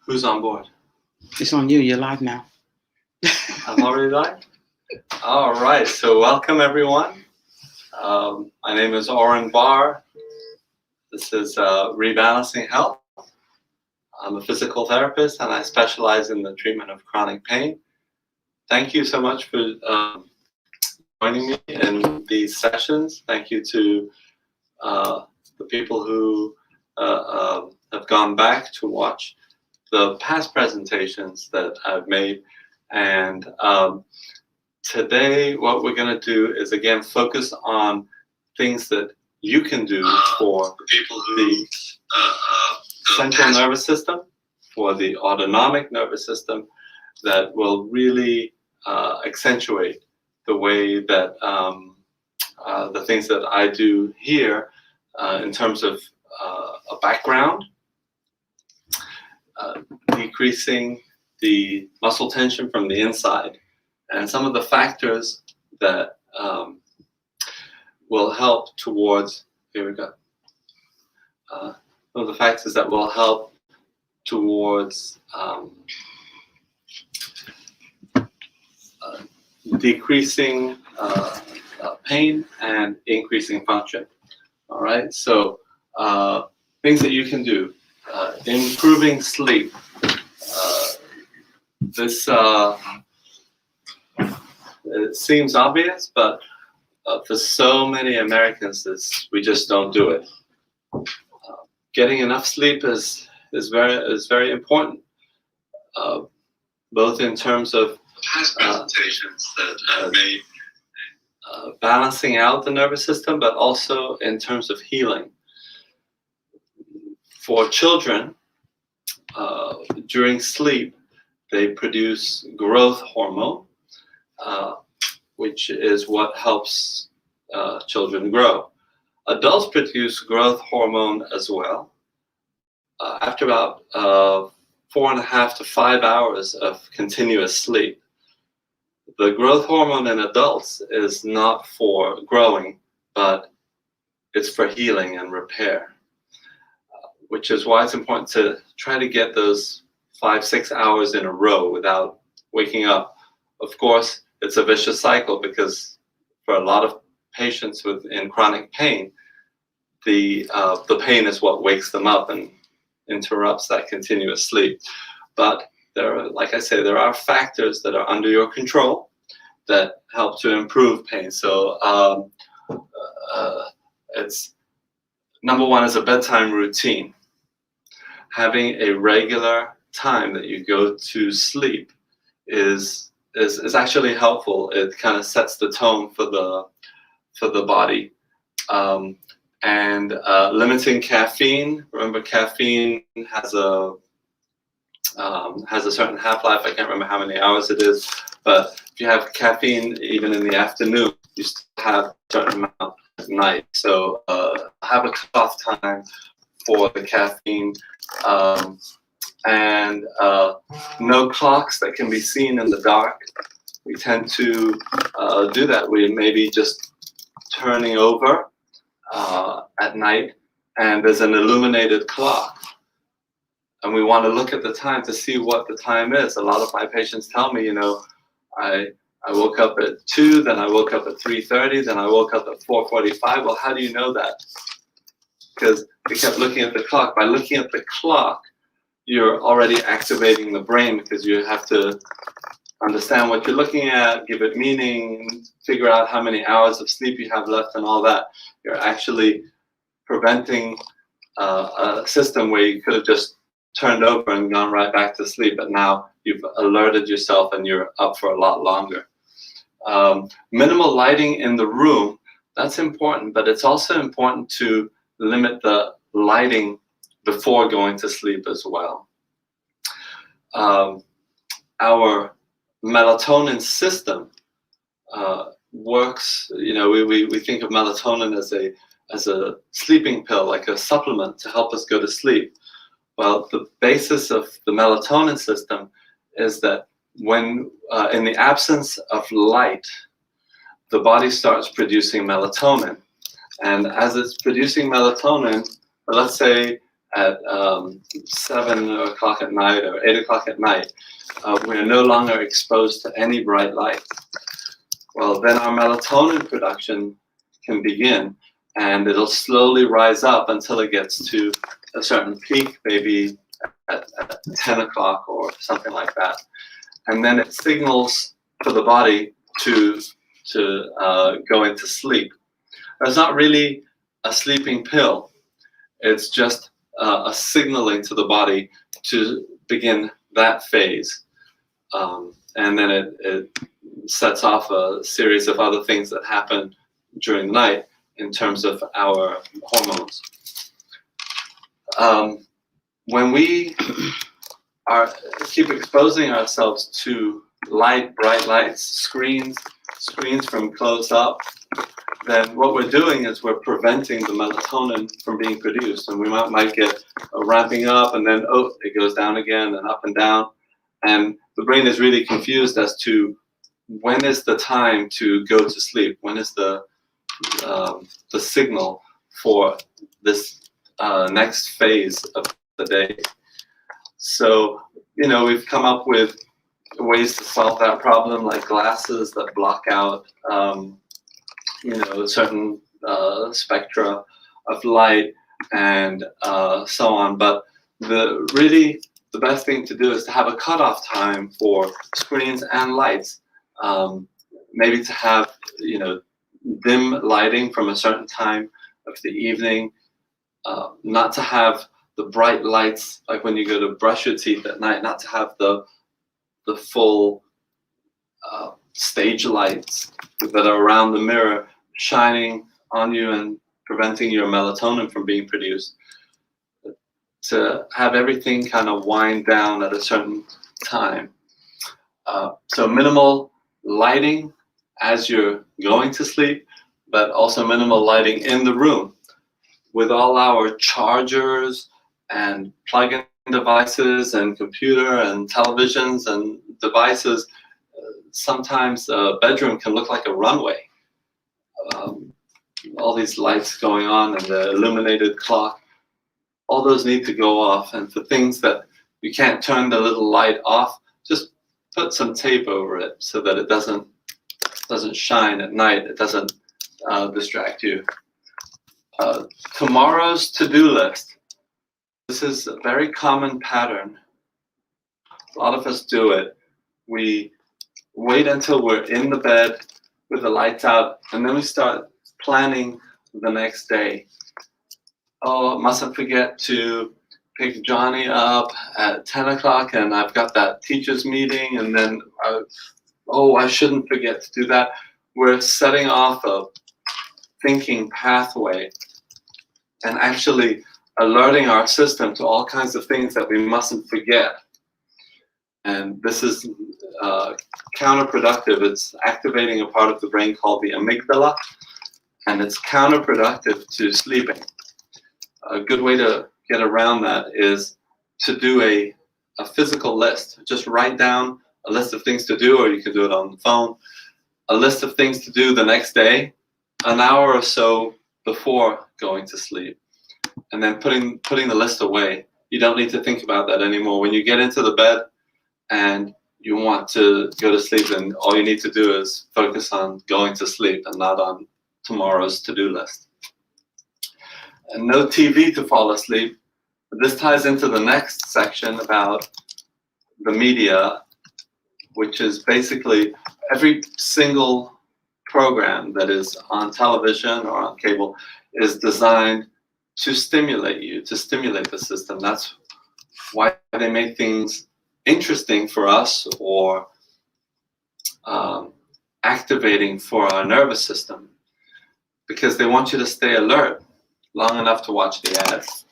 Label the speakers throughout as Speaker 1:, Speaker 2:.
Speaker 1: Who's on board?
Speaker 2: It's on you. You're live now.
Speaker 1: I'm already live? All right. So welcome, everyone. My name is Oren. This is Rebalancing Health. I'm a physical therapist, and I specialize in the treatment of chronic pain. Thank you so much for joining me in these sessions. Thank you to the people who have gone back to watch the past presentations that I've made. And today what we're going to do is again focus on things that you can do for the central nervous system, for the autonomic nervous system, that will really accentuate the way that the things that I do here in terms of a background, decreasing the muscle tension from the inside, and some of the factors that will help towards, here we go, some of the factors that will help towards decreasing pain and increasing function. All right, so things that you can do. Improving sleep. This it seems obvious, but for so many Americans, we just don't do it. Getting enough sleep is very important, both in terms of past presentations that I've made, balancing out the nervous system, but also in terms of healing. For children, during sleep, they produce growth hormone, which is what helps children grow. Adults produce growth hormone as well. After about 4.5 to 5 hours of continuous sleep. The growth hormone in adults is not for growing, but it's for healing and repair, which is why it's important to try to get those 5-6 hours in a row without waking up. Of course, it's a vicious cycle because for a lot of patients in chronic pain, the pain is what wakes them up and interrupts that continuous sleep. But like I say, there are factors that are under your control that help to improve pain. So it's number one is a bedtime routine. Having a regular time that you go to sleep is actually helpful. It kind of sets the tone for the body. And limiting caffeine. Remember, caffeine has a certain half-life. I can't remember how many hours it is, but if you have caffeine even in the afternoon, you still have a certain amount at night. So have a cutoff time for the caffeine, and no clocks that can be seen in the dark. We tend to do that. We may be just turning over at night, and there's an illuminated clock, and we want to look at the time to see what the time is. A lot of my patients tell me, I woke up at 2, then I woke up at 3:30, then I woke up at 4:45. Well, how do you know that? Because they kept looking at the clock. By looking at the clock, you're already activating the brain, because you have to understand what you're looking at, give it meaning, figure out how many hours of sleep you have left and all that. You're actually preventing a system where you could have just turned over and gone right back to sleep, but now you've alerted yourself and you're up for a lot longer. Minimal lighting in the room, that's important, but it's also important to limit the lighting before going to sleep as well. Our melatonin system works, we think of melatonin as a sleeping pill, like a supplement to help us go to sleep. Well, the basis of the melatonin system is that when in the absence of light, the body starts producing melatonin. And as it's producing melatonin, let's say at 7 o'clock at night or 8 o'clock at night, we are no longer exposed to any bright light. Well, then our melatonin production can begin, and it'll slowly rise up until it gets to a certain peak, maybe at 10 o'clock or something like that. And then it signals for the body to go into sleep. It's not really a sleeping pill. It's just a signaling to the body to begin that phase. And then it sets off a series of other things that happen during the night in terms of our hormones. When we keep exposing ourselves to light, bright lights, screens from close up, then what we're doing is we're preventing the melatonin from being produced. And we might get a ramping up, and then, oh, it goes down again, and up and down. And the brain is really confused as to when is the time to go to sleep? When is the signal for this next phase of the day? So, we've come up with ways to solve that problem, like glasses that block out, certain spectra of light and so on. But the best thing to do is to have a cutoff time for screens and lights. Maybe to have, dim lighting from a certain time of the evening, not to have the bright lights, like when you go to brush your teeth at night, not to have the full stage lights that are around the mirror shining on you and preventing your melatonin from being produced. To have everything kind of wind down at a certain time. So minimal lighting as you're going to sleep, but also minimal lighting in the room. With all our chargers and plug-in devices and computer and televisions and devices, sometimes a bedroom can look like a runway. All these lights going on and the illuminated clock, all those need to go off. And for things that you can't turn the little light off, just put some tape over it so that it doesn't shine at night. It doesn't distract you. Tomorrow's to-do list. This is a very common pattern. A lot of us do it. We wait until we're in the bed with the lights out, and then we start planning the next day. Oh, I mustn't forget to pick Johnny up at 10 o'clock, and I've got that teacher's meeting, and then, I shouldn't forget to do that. We're setting off a thinking pathway and actually alerting our system to all kinds of things that we mustn't forget. And this is counterproductive. It's activating a part of the brain called the amygdala, and it's counterproductive to sleeping. A good way to get around that is to do a physical list. Just write down a list of things to do, or you can do it on the phone. A list of things to do the next day, an hour or so before going to sleep, and then putting the list away. You don't need to think about that anymore. When you get into the bed and you want to go to sleep, then all you need to do is focus on going to sleep and not on tomorrow's to-do list. And no TV to fall asleep. This ties into the next section about the media, which is basically every single program that is on television or on cable is designed to stimulate you, to stimulate the system. That's why they make things interesting for us or activating for our nervous system, because they want you to stay alert long enough to watch the ads.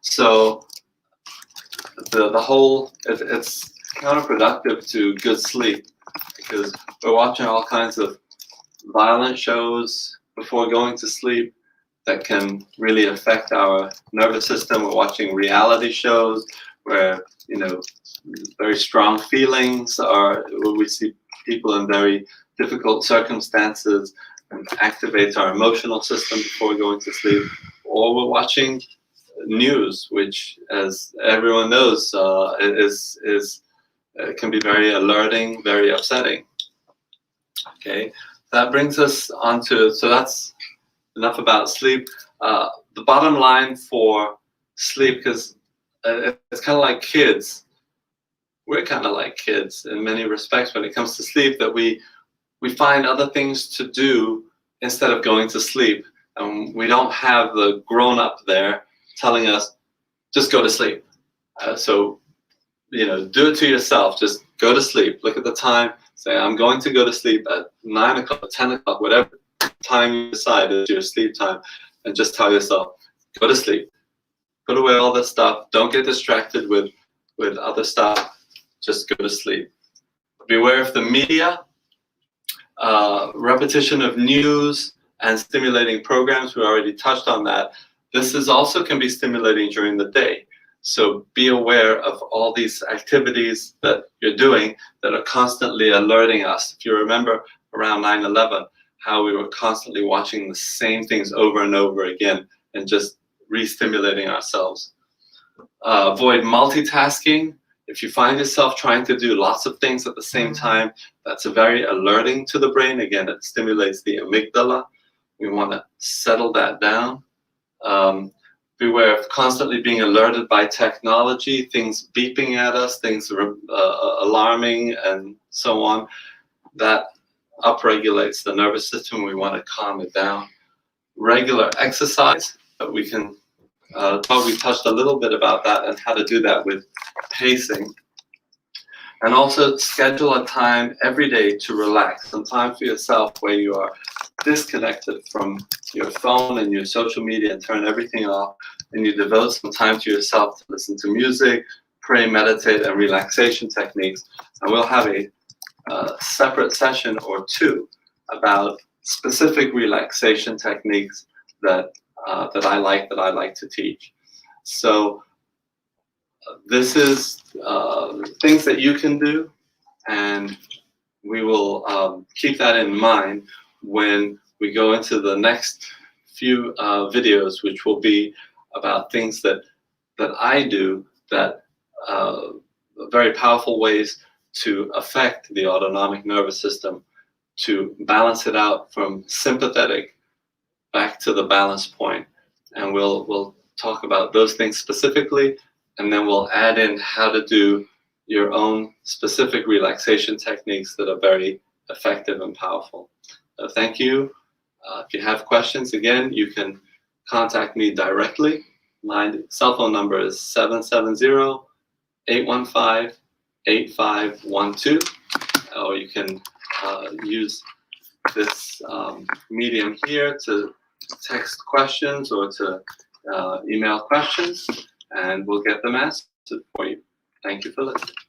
Speaker 1: So the whole, it's counterproductive to good sleep, because we're watching all kinds of violent shows before going to sleep that can really affect our nervous system. We're watching reality shows where, very strong feelings are, where we see people in very difficult circumstances, and activates our emotional system before going to sleep. Or we're watching news, which, as everyone knows, can be very alerting, very upsetting. Okay, that brings us on to, so that's enough about sleep. The bottom line for sleep, because it's kind of like kids. We're kind of like kids in many respects when it comes to sleep, that we find other things to do instead of going to sleep. And we don't have the grown-up there telling us, just go to sleep. So, do it to yourself. Just go to sleep. Look at the time. Say, I'm going to go to sleep at 9 o'clock, 10 o'clock, whatever time you decide is your sleep time. And just tell yourself, go to sleep. Put away all this stuff. Don't get distracted with other stuff. Just go to sleep. Beware of the media. Repetition of news and stimulating programs. We already touched on that. This is also can be stimulating during the day. So be aware of all these activities that you're doing that are constantly alerting us. If you remember around 9/11, how we were constantly watching the same things over and over again and just re-stimulating ourselves. Avoid multitasking. If you find yourself trying to do lots of things at the same time, that's very alerting to the brain. Again, it stimulates the amygdala. We want to settle that down. Beware of constantly being alerted by technology, things beeping at us, things alarming, and so on. That upregulates the nervous system. We want to calm it down. Regular exercise, but we can we touched a little bit about that and how to do that with pacing. And also schedule a time every day to relax, some time for yourself where you are disconnected from your phone and your social media and turn everything off, and you devote some time to yourself to listen to music, pray, meditate, and relaxation techniques. And we'll have a separate session or two about specific relaxation techniques that I like to teach. So this is things that you can do, and we will keep that in mind when we go into the next few videos, which will be about things that I do that very powerful ways to affect the autonomic nervous system, to balance it out from sympathetic back to the balance point. And we'll talk about those things specifically, and then we'll add in how to do your own specific relaxation techniques that are very effective and powerful. Thank you. If you have questions, again, you can contact me directly. My cell phone number is 770-815-8512, or you can use this medium here to text questions or to email questions, and we'll get them answered for you. Thank you for listening.